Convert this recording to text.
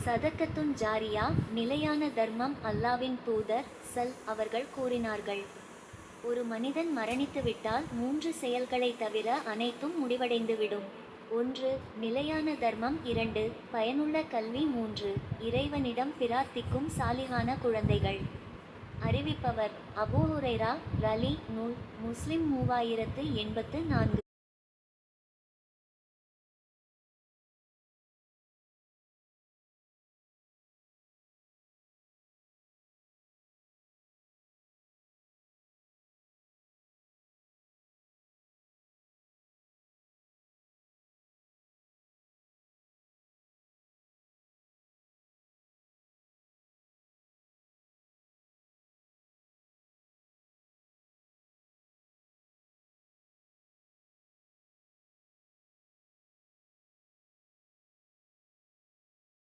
சதக்கத்துன் ஜாரியா, நிலையான தர்மம். அல்லாவின் தூதர் அவர்கள் கூறினார்கள், ஒரு மனிதன் மரணித்துவிட்டால் 3 செயல்களைத் தவிர அனைத்தும் முடிவடைந்துவிடும். 1. நிலையான தர்மம். 2. பயனுள்ள கல்வி. 3. இறைவனிடம் பிரார்த்திக்கும் சாலிகான குழந்தைகள். அறிவிப்பவர் அபூ ஹுரைரா ரலி. நூல் முஸ்லிம் 3084.